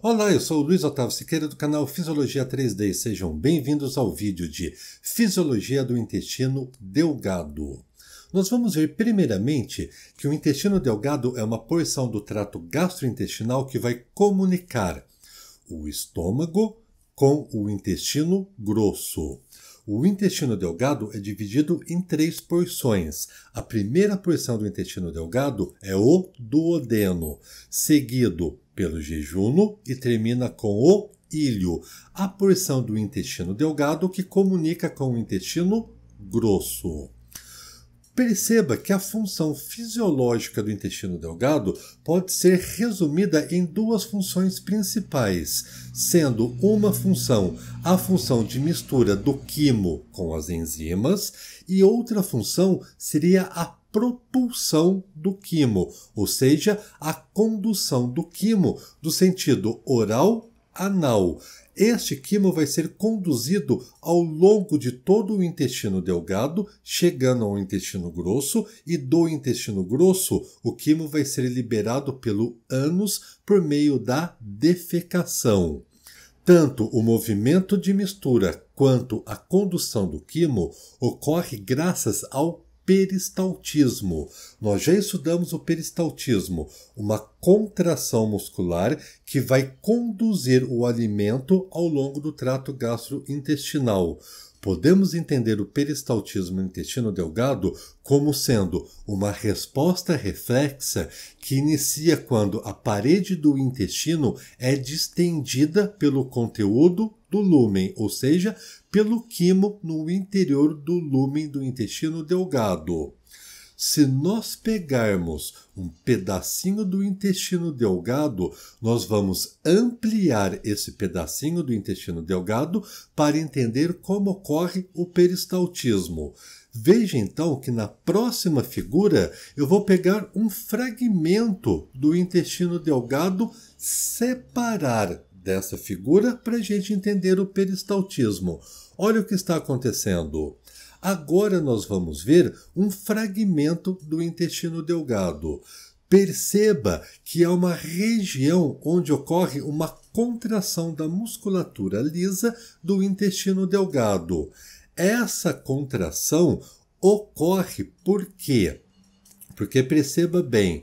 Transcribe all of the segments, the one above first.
Olá, eu sou o Luiz Otávio Siqueira do canal Fisiologia 3D e sejam bem-vindos ao vídeo de Fisiologia do Intestino Delgado. Nós vamos ver primeiramente que o intestino delgado é uma porção do trato gastrointestinal que vai comunicar o estômago com o intestino grosso. O intestino delgado é dividido em 3 porções. A primeira porção do intestino delgado é o duodeno, seguido pelo jejuno e termina com o íleo, a porção do intestino delgado que comunica com o intestino grosso. Perceba que a função fisiológica do intestino delgado pode ser resumida em 2 funções principais, sendo uma função a função de mistura do quimo com as enzimas e outra função seria a propulsão do quimo, ou seja, a condução do quimo do sentido oral-anal. Este quimo vai ser conduzido ao longo de todo o intestino delgado, chegando ao intestino grosso, e do intestino grosso o quimo vai ser liberado pelo ânus por meio da defecação. Tanto o movimento de mistura quanto a condução do quimo ocorre graças ao peristaltismo. Nós já estudamos o peristaltismo, uma contração muscular que vai conduzir o alimento ao longo do trato gastrointestinal. Podemos entender o peristaltismo no intestino delgado como sendo uma resposta reflexa que inicia quando a parede do intestino é distendida pelo conteúdo do lúmen, ou seja, pelo quimo no interior do lúmen do intestino delgado. Se nós pegarmos um pedacinho do intestino delgado, nós vamos ampliar esse pedacinho do intestino delgado para entender como ocorre o peristaltismo. Veja então que na próxima figura eu vou pegar um fragmento do intestino delgado, separar dessa figura para a gente entender o peristaltismo. Olha o que está acontecendo. Agora nós vamos ver um fragmento do intestino delgado. Perceba que é uma região onde ocorre uma contração da musculatura lisa do intestino delgado. Essa contração ocorre por quê? Porque perceba bem,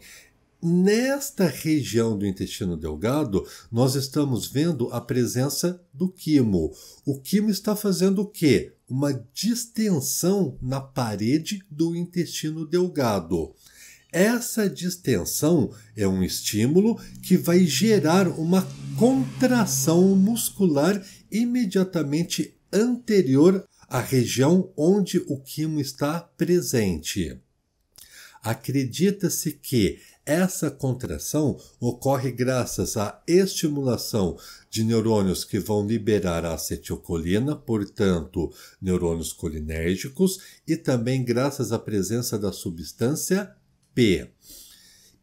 nesta região do intestino delgado, nós estamos vendo a presença do quimo. O quimo está fazendo o quê? Uma distensão na parede do intestino delgado. Essa distensão é um estímulo que vai gerar uma contração muscular imediatamente anterior à região onde o quimo está presente. Acredita-se que essa contração ocorre graças à estimulação de neurônios que vão liberar a acetilcolina, portanto, neurônios colinérgicos, e também graças à presença da substância P.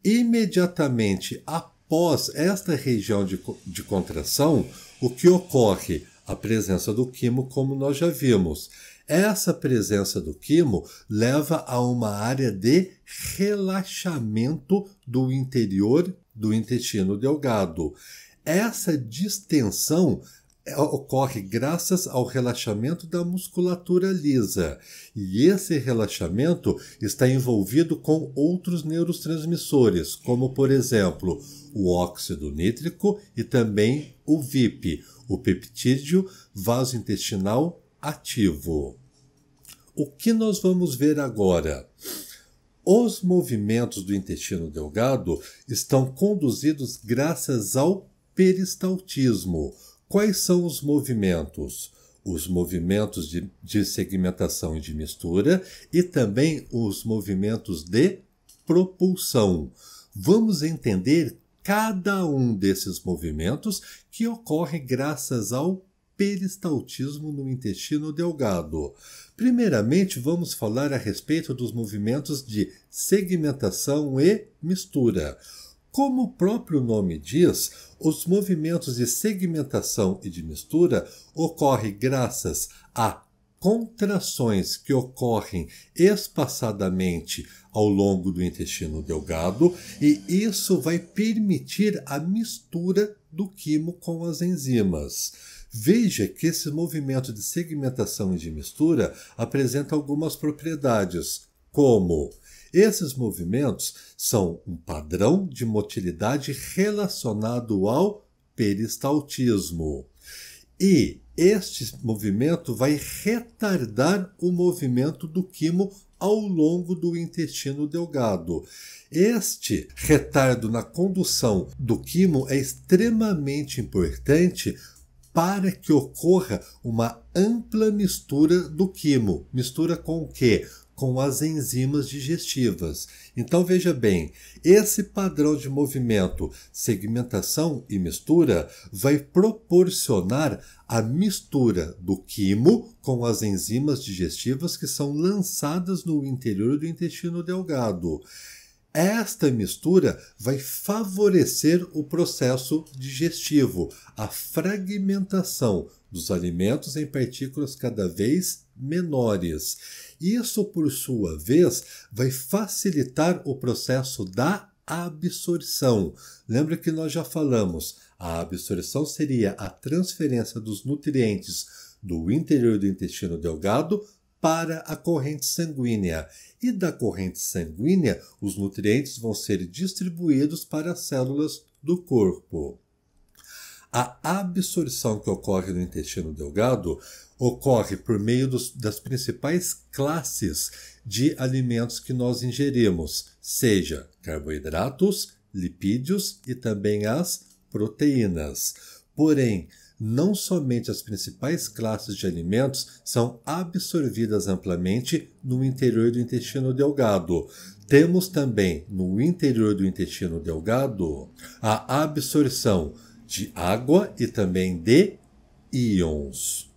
Imediatamente após esta região de contração, o que ocorre? A presença do quimo, como nós já vimos. Essa presença do quimo leva a uma área de relaxamento do interior do intestino delgado. Essa distensão ocorre graças ao relaxamento da musculatura lisa. E esse relaxamento está envolvido com outros neurotransmissores, como, por exemplo, o óxido nítrico e também o VIP, o peptídeo vasointestinal ativo. O que nós vamos ver agora? Os movimentos do intestino delgado estão conduzidos graças ao peristaltismo. Quais são os movimentos? Os movimentos de segmentação e de mistura e também os movimentos de propulsão. Vamos entender cada um desses movimentos que ocorre graças ao peristaltismo no intestino delgado. Primeiramente, vamos falar a respeito dos movimentos de segmentação e mistura. Como o próprio nome diz, os movimentos de segmentação e de mistura ocorrem graças a contrações que ocorrem espaçadamente ao longo do intestino delgado, e isso vai permitir a mistura do quimo com as enzimas. Veja que esse movimento de segmentação e de mistura apresenta algumas propriedades, como esses movimentos são um padrão de motilidade relacionado ao peristaltismo. E este movimento vai retardar o movimento do quimo ao longo do intestino delgado. Este retardo na condução do quimo é extremamente importante para que ocorra uma ampla mistura do quimo. Mistura com o quê? Com as enzimas digestivas. Então veja bem, esse padrão de movimento, segmentação e mistura vai proporcionar a mistura do quimo com as enzimas digestivas que são lançadas no interior do intestino delgado. Esta mistura vai favorecer o processo digestivo, a fragmentação dos alimentos em partículas cada vez menores. Isso, por sua vez, vai facilitar o processo da absorção. Lembra que nós já falamos, a absorção seria a transferência dos nutrientes do interior do intestino delgado para a corrente sanguínea. E da corrente sanguínea, os nutrientes vão ser distribuídos para as células do corpo. A absorção que ocorre no intestino delgado ocorre por meio das principais classes de alimentos que nós ingerimos, seja carboidratos, lipídios e também as proteínas. Porém, não somente as principais classes de alimentos são absorvidas amplamente no interior do intestino delgado. Temos também no interior do intestino delgado a absorção de água e também de íons.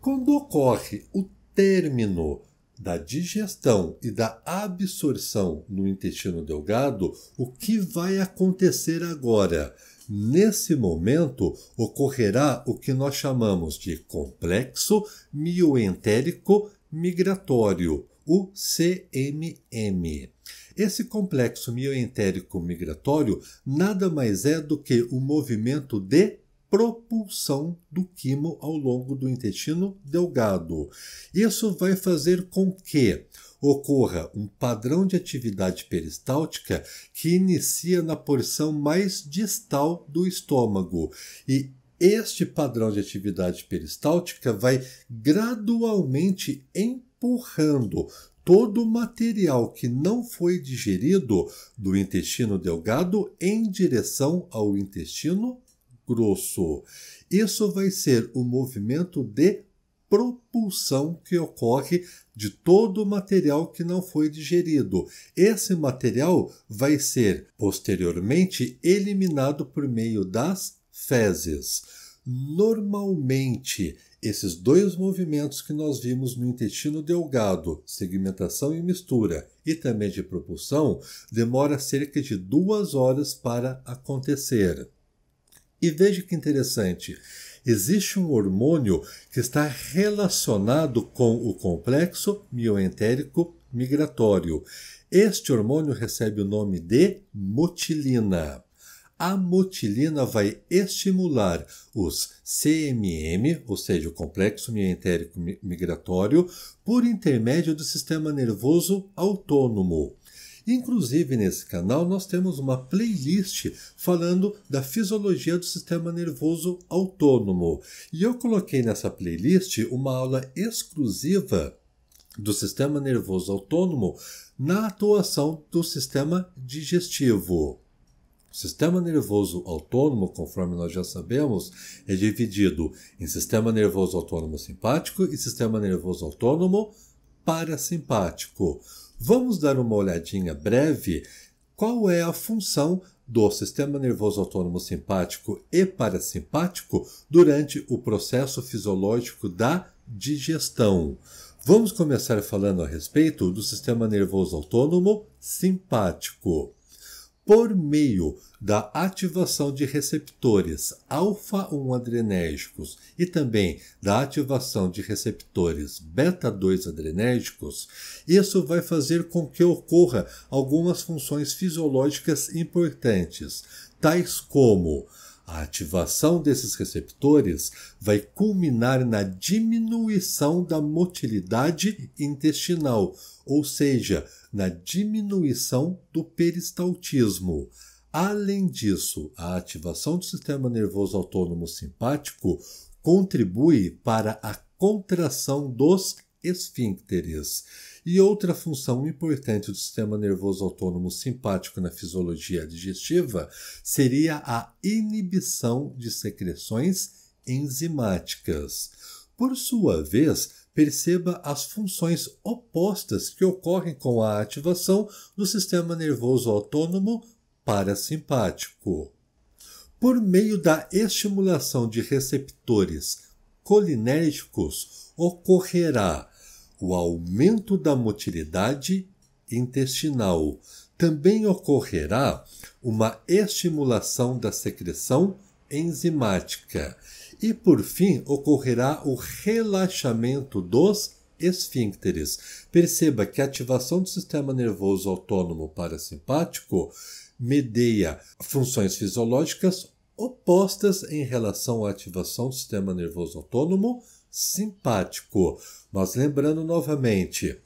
Quando ocorre o término da digestão e da absorção no intestino delgado, o que vai acontecer agora? Nesse momento, ocorrerá o que nós chamamos de complexo mioentérico migratório, o CMM. Esse complexo mioentérico migratório nada mais é do que o movimento de propulsão do quimo ao longo do intestino delgado. Isso vai fazer com que ocorra um padrão de atividade peristáltica que inicia na porção mais distal do estômago. E este padrão de atividade peristáltica vai gradualmente empurrando todo o material que não foi digerido do intestino delgado em direção ao intestino grosso. Isso vai ser o movimento de propulsão que ocorre de todo o material que não foi digerido. Esse material vai ser posteriormente eliminado por meio das fezes. Normalmente, esses dois movimentos que nós vimos no intestino delgado, segmentação e mistura, e também de propulsão, demora cerca de 2 horas para acontecer. E veja que interessante, existe um hormônio que está relacionado com o complexo mioentérico migratório. Este hormônio recebe o nome de motilina. A motilina vai estimular os CMM, ou seja, o complexo mioentérico migratório, por intermédio do sistema nervoso autônomo. Inclusive, nesse canal, nós temos uma playlist falando da fisiologia do sistema nervoso autônomo. E eu coloquei nessa playlist uma aula exclusiva do sistema nervoso autônomo na atuação do sistema digestivo. O sistema nervoso autônomo, conforme nós já sabemos, é dividido em sistema nervoso autônomo simpático e sistema nervoso autônomo parasimpático. Vamos dar uma olhadinha breve qual é a função do sistema nervoso autônomo simpático e parasimpático durante o processo fisiológico da digestão. Vamos começar falando a respeito do sistema nervoso autônomo simpático. Por meio da ativação de receptores alfa-1 adrenérgicos e também da ativação de receptores beta-2 adrenérgicos, isso vai fazer com que ocorra algumas funções fisiológicas importantes. tais como a ativação desses receptores vai culminar na diminuição da motilidade intestinal, ou seja, na diminuição do peristaltismo. Além disso, a ativação do sistema nervoso autônomo simpático contribui para a contração dos esfíncteres. E outra função importante do sistema nervoso autônomo simpático na fisiologia digestiva seria a inibição de secreções enzimáticas. Por sua vez, perceba as funções opostas que ocorrem com a ativação do sistema nervoso autônomo parasimpático. Por meio da estimulação de receptores colinérgicos, ocorrerá o aumento da motilidade intestinal. Também ocorrerá uma estimulação da secreção enzimática. E, por fim, ocorrerá o relaxamento dos esfíncteres. Perceba que a ativação do sistema nervoso autônomo parasimpático medeia funções fisiológicas opostas em relação à ativação do sistema nervoso autônomo simpático. Mas lembrando novamente,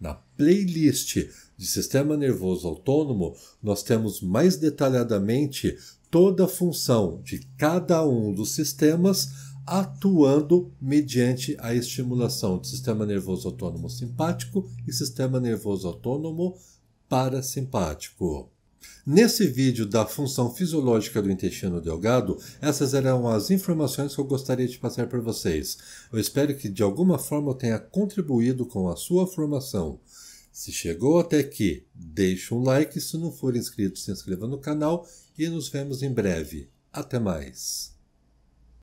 na playlist de sistema nervoso autônomo, nós temos mais detalhadamente toda a função de cada um dos sistemas atuando mediante a estimulação do sistema nervoso autônomo simpático e sistema nervoso autônomo parasimpático. Nesse vídeo da função fisiológica do intestino delgado, essas eram as informações que eu gostaria de passar para vocês. Eu espero que de alguma forma eu tenha contribuído com a sua formação. Se chegou até aqui, deixe um like, se não for inscrito, se inscreva no canal e nos vemos em breve. Até mais!